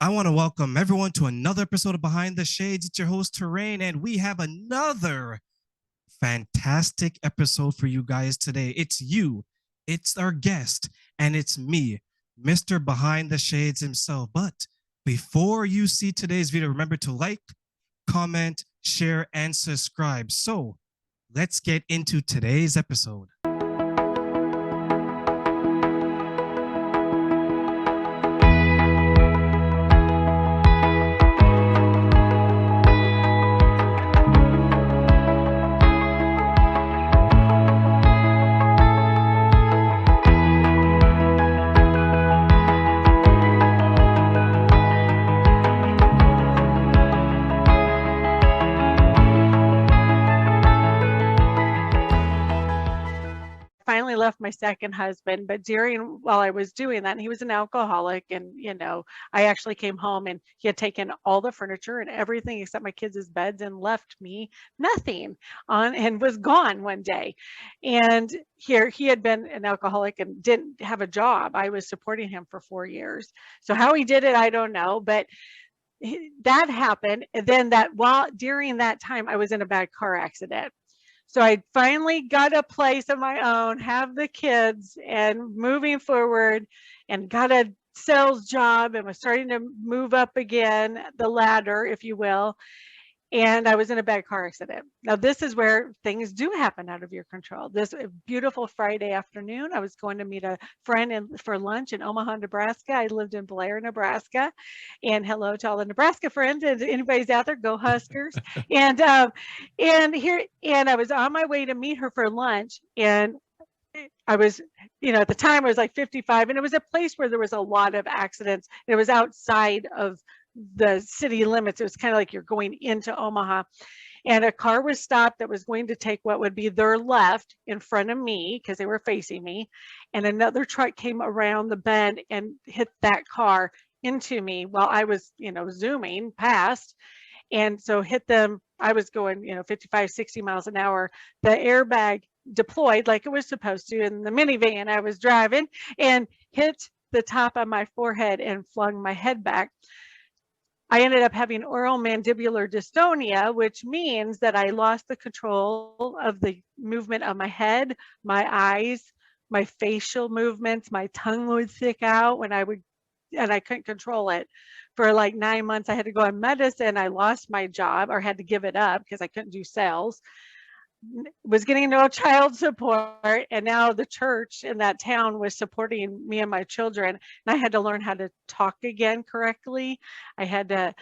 I want to welcome everyone to another episode of Behind the Shades. It's your host, Terrain, and we have another fantastic episode for you guys today. It's you, it's our guest, and it's me, Mr. Behind the Shades himself. But before you see today's video, remember to like, comment, share, and subscribe. So let's get into today's episode. Finally left my second husband, but while I was doing that, and he was an alcoholic, and I actually came home and he had taken all the furniture and everything except my kids' beds and left me nothing on and was gone one day. And here he had been an alcoholic and didn't have a job. I was supporting him for 4 years. So how he did it, I don't know, but that happened. And then during that time, I was in a bad car accident. So I finally got a place of my own, have the kids, and moving forward, and got a sales job and was starting to move up again, the ladder, if you will. And I was in a bad car accident. Now, this is where things do happen out of your control. This beautiful Friday afternoon, I was going to meet a friend for lunch in Omaha, Nebraska. I lived in Blair, Nebraska. And hello to all the Nebraska friends. And anybody's out there, go Huskers. and and I was on my way to meet her for lunch. And I was, at the time I was like 55, and it was a place where there was a lot of accidents. It was outside of the city limits. It was kind of like you're going into Omaha, and a car was stopped that was going to take what would be their left in front of me because they were facing me, and another truck came around the bend and hit that car into me while I was, zooming past. And so hit them. I was going, 55, 60 miles an hour. The airbag deployed like it was supposed to in the minivan I was driving and hit the top of my forehead and flung my head back. I ended up having oral mandibular dystonia, which means that I lost the control of the movement of my head, my eyes, my facial movements. My tongue would stick out and I couldn't control it. For like 9 months, I had to go on medicine. I lost my job or had to give it up because I couldn't do sales. Was getting no child support, and now the church in that town was supporting me and my children, and I had to learn how to talk again correctly. I had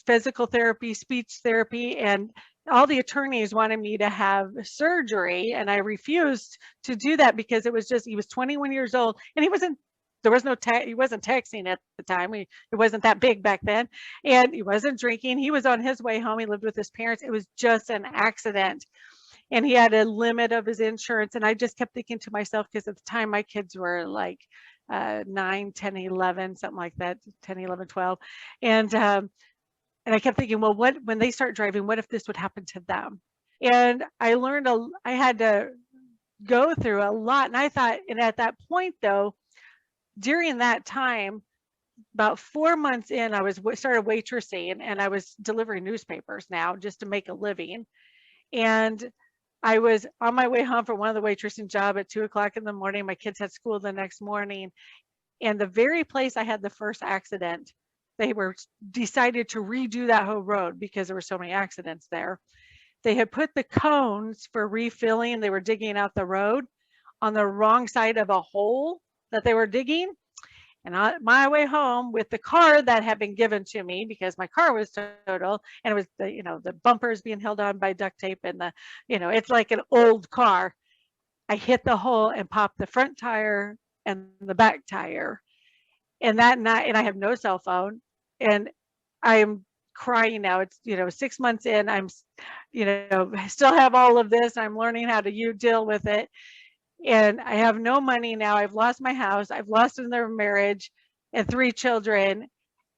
physical therapy, speech therapy, and all the attorneys wanted me to have surgery, and I refused to do that because he was 21 years old, and he wasn't texting at the time. It wasn't that big back then, and he wasn't drinking. He was on his way home. He lived with his parents. It was just an accident, and he had a limit of his insurance. And I just kept thinking to myself, because at the time my kids were like 9, 10, 11, something like that, 10, 11, 12. And I kept thinking, well, when they start driving, what if this would happen to them? And I had to go through a lot. And I thought, and at that point though, during that time, about 4 months in, I started waitressing, and I was delivering newspapers now just to make a living. And I was on my way home from one of the waitressing job at 2:00 in the morning. My kids had school the next morning. And the very place I had the first accident, they were decided to redo that whole road because there were so many accidents there. They had put the cones for refilling. They were digging out the road on the wrong side of a hole that they were digging. And on my way home with the car that had been given to me, because my car was total, and it was the bumpers being held on by duct tape, and it's like an old car. I hit the hole and popped the front tire and the back tire. And that night, and I have no cell phone, and I'm crying now. It's 6 months in. I'm I still have all of this. I'm learning how to deal with it. And I have no money now. I've lost my house. I've lost another marriage and 3 children.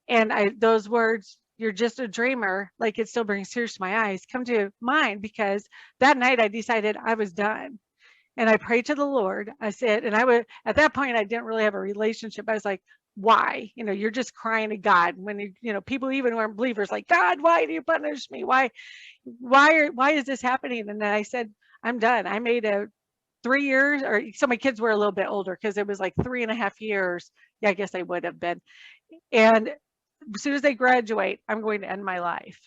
And those words, "You're just a dreamer," like it still brings tears to my eyes, come to mind, because that night I decided I was done. And I prayed to the Lord. I said, and at that point, I didn't really have a relationship. I was like, why? You're just crying to God when people even who aren't believers, like, God, why do you punish me? Why is this happening? And then I said, I'm done. I made a 3 years, or so my kids were a little bit older, because it was like 3.5 years. Yeah, I guess they would have been. And as soon as they graduate, I'm going to end my life.